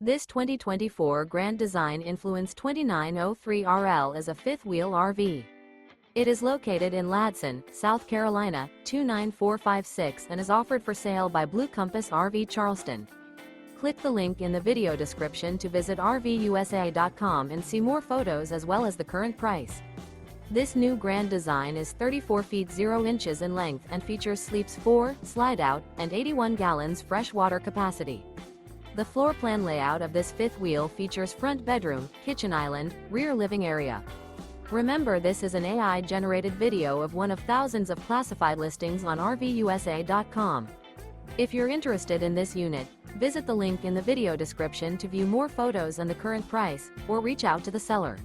This 2024 Grand Design Influence 2903RL is a fifth-wheel RV. It is located in Ladson, South Carolina, 29456 and is offered for sale by Blue Compass RV Charleston. Click the link in the video description to visit RVUSA.com and see more photos as well as the current price. This new Grand Design is 34 feet 0 inches in length and features sleeps 4, slide-out, and 81 gallons fresh water capacity. The floor plan layout of this fifth wheel features front bedroom, kitchen island, rear living area. Remember, this is an AI-generated video of one of thousands of classified listings on RVUSA.com. If you're interested in this unit, visit the link in the video description to view more photos and the current price, or reach out to the seller.